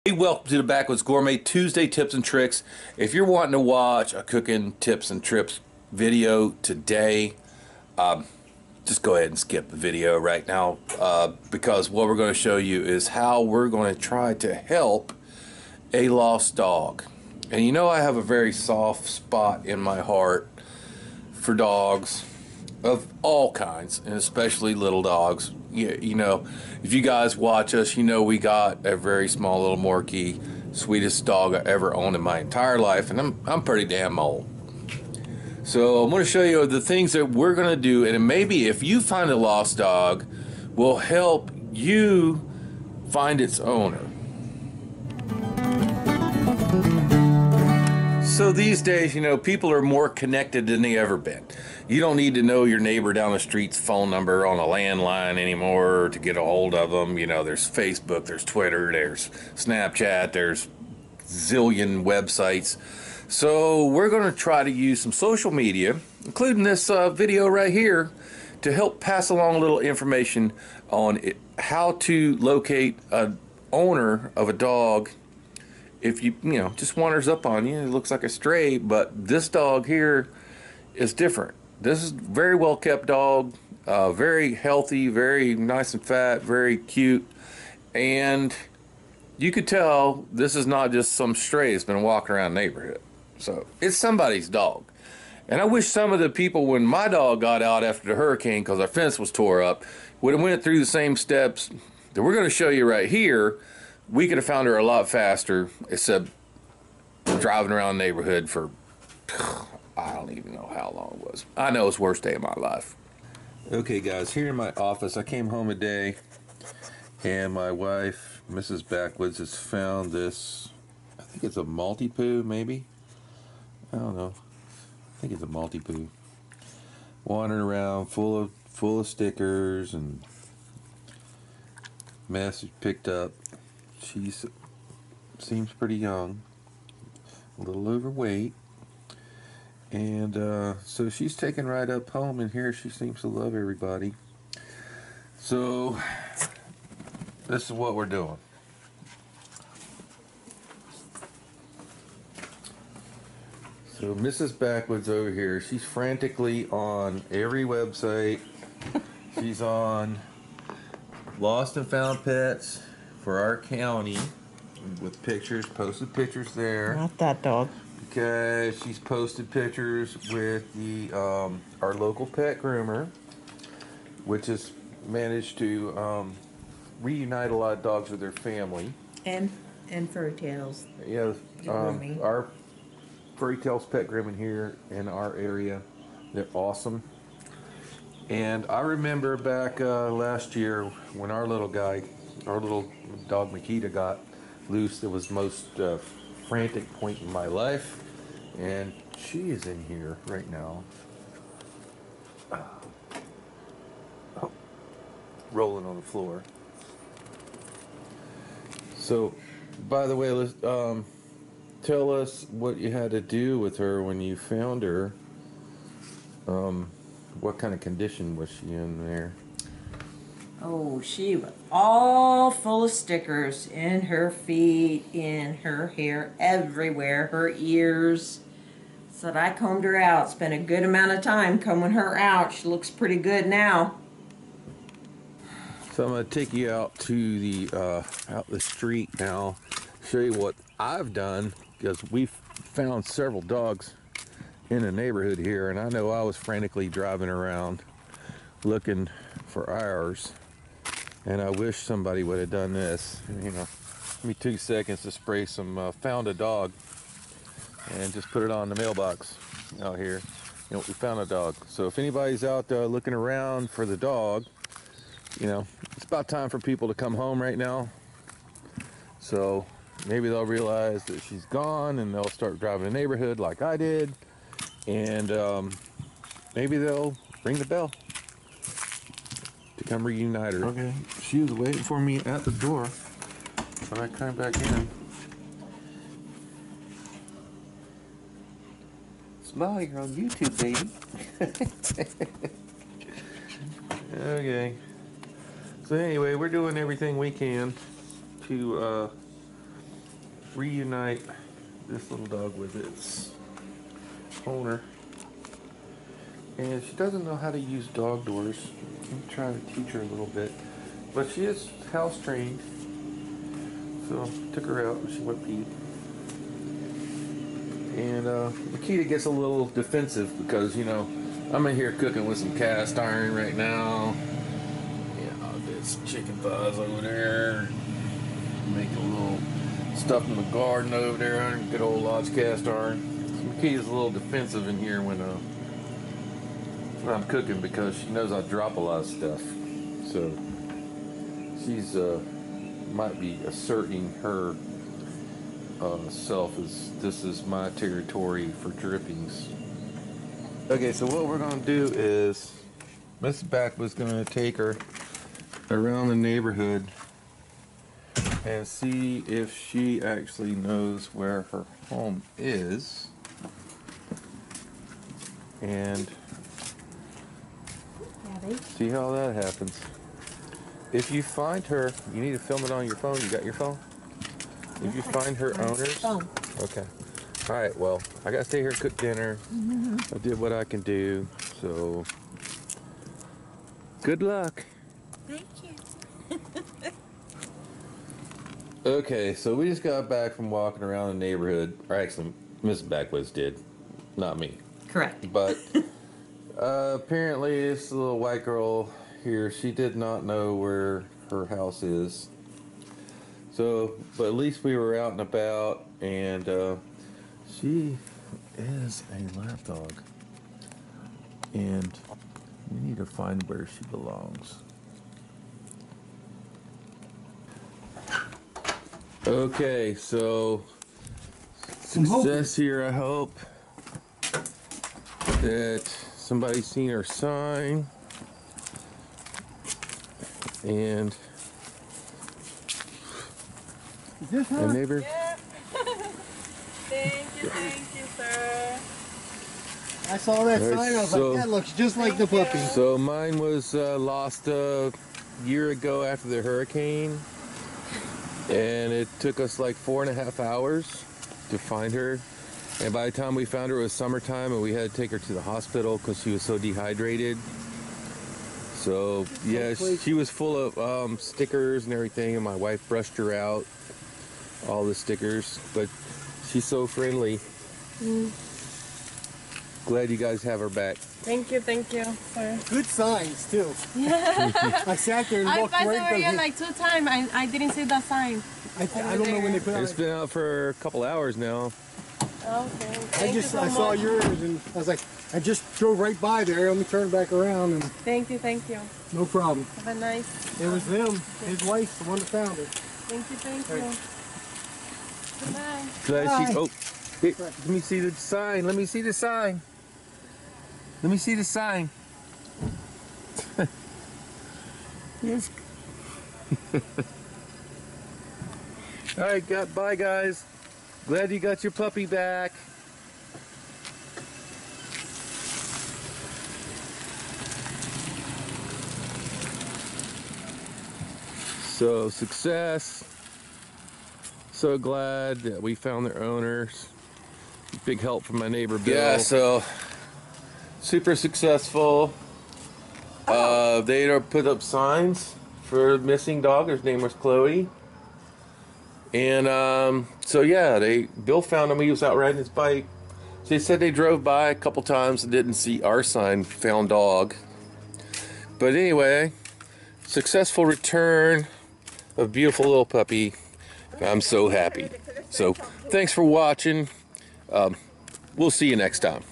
Hey, welcome to the Backwoods Gourmet Tuesday tips and tricks. If you're wanting to watch a cooking tips and trips video today, just go ahead and skip the video right now because what we're going to show you is how we're going to try to help a lost dog. And you know I have a very soft spot in my heart for dogs of all kinds, and especially little dogs. You know, if you guys watch us, you know we got a very small little Morkie, sweetest dog I ever owned in my entire life, and I'm pretty damn old. So I'm going to show you the things that we're going to do, and maybe if you find a lost dog, will help you find its owner. So these days, you know, people are more connected than they ever been. You don't need to know your neighbor down the street's phone number on a landline anymore to get a hold of them. You know, there's Facebook, there's Twitter, there's Snapchat, there's zillion websites. So we're going to try to use some social media, including this video right here, to help pass along a little information on how to locate an owner of a dog. If you know, just wanders up on you, it looks like a stray, but this dog here is different. This is a very well kept dog, very healthy, very nice and fat, very cute, and you could tell this is not just some stray that's been walking around the neighborhood. So it's somebody's dog. And I wish some of the people, when my dog got out after the hurricane because our fence was tore up, would have went through the same steps that we're going to show you right here. We could have found her a lot faster, except driving around the neighborhood for, I don't even know how long it was. I know it's the worst day of my life. Okay guys, here in my office, I came home today, and my wife, Mrs. Backwoods, has found this, I think it's a Maltipoo, maybe? I don't know. I think it's a Maltipoo. Wandering around full of stickers and mess picked up. She seems pretty young, a little overweight, and so she's taken right up home, and here she seems to love everybody. So this is what we're doing. So Mrs. Backwoods over here, she's frantically on every website. She's on Lost and Found Pets for our county with pictures, posted pictures there. Not that dog. Okay, she's posted pictures with the our local pet groomer, which has managed to reunite a lot of dogs with their family. And Furry Tales. Yeah, our Furry Tales pet grooming here in our area, they're awesome. And I remember back last year when our little dog Makita got loose. It was the most frantic point in my life, and she is in here right now, rolling on the floor. So, by the way, let's tell us what you had to do with her when you found her. What kind of condition was she in there? Oh, she was all full of stickers in her feet, in her hair, everywhere, her ears. So I combed her out, spent a good amount of time combing her out. She looks pretty good now. So I'm going to take you out to the out the street now, show you what I've done, because we've found several dogs in the neighborhood here, and I know I was frantically driving around looking for ours, and I wish somebody would have done this. You know, give me 2 seconds to spray some found a dog and just put it on the mailbox out here. You know, we found a dog. So if anybody's out there looking around for the dog, you know, it's about time for people to come home right now. So maybe they'll realize that she's gone, and they'll start driving the neighborhood like I did, and maybe they'll ring the bell to come reunite her. Okay, she was waiting for me at the door when I came back in. Smile, you're on YouTube, baby. Okay. So anyway, we're doing everything we can to reunite this little dog with its owner. And she doesn't know how to use dog doors. I'm trying to teach her a little bit. But she is house trained. So took her out and she went pee. And Makita gets a little defensive because, you know, I'm in here cooking with some cast iron right now. Yeah, there's some chicken thighs over there. Making a little stuff in the garden over there. Good old Lodge cast iron. So Makita's a little defensive in here when I'm cooking because she knows I drop a lot of stuff. So she's might be asserting her self as this is my territory for drippings. Okay, so what we're gonna do is Miss Backwoods gonna take her around the neighborhood and see if she actually knows where her home is. And see how that happens. If you find her, you need to film it on your phone. You got your phone? If you find her owners, okay. All right. Well, I gotta stay here and cook dinner. I did what I can do. So, good luck. Thank you. Okay, so we just got back from walking around the neighborhood. Or actually, Mrs. Backwoods did, not me. Correct. But apparently, this little white girl here, she did not know where her house is. So, but at least we were out and about, and she is a lap dog, and we need to find where she belongs. Okay, so success here, I hope that somebody's seen her sign. And a neighbor. Yeah. Thank you, sir. I saw that Right, sign. I was so- like, that looks just like the puppy. So mine was lost a year ago after the hurricane, and it took us like 4.5 hours to find her. And by the time we found her, it was summertime, and we had to take her to the hospital because she was so dehydrated. So yeah, she was full of stickers and everything, and my wife brushed her out, all the stickers. But she's so friendly. Glad you guys have her back. Thank you, sir. Good signs, too. I sat there and I looked passed right over here from like 2 times. I didn't see that sign. I don't know when they put It's out. been out for a couple hours now. Okay. I saw yours and I was like, I just drove right by there. Let me turn back around and Thank you. no problem. Have a nice. It was them, his wife, the one that found her. Thank you. Goodbye. Glad she. Bye. Oh, hey, let me see the sign. Let me see the sign. Let me see the sign. Yes. All right, bye guys. Glad you got your puppy back. So success. So glad that we found their owners. Big help from my neighbor Bill. Yeah, so super successful. They put up signs for a missing dog. His name was Chloe. And so yeah, Bill found him. He was out riding his bike. So they said they drove by a couple times and didn't see our sign, found dog. But anyway, successful return of beautiful little puppy. I'm so happy. So thanks for watching. We'll see you next time.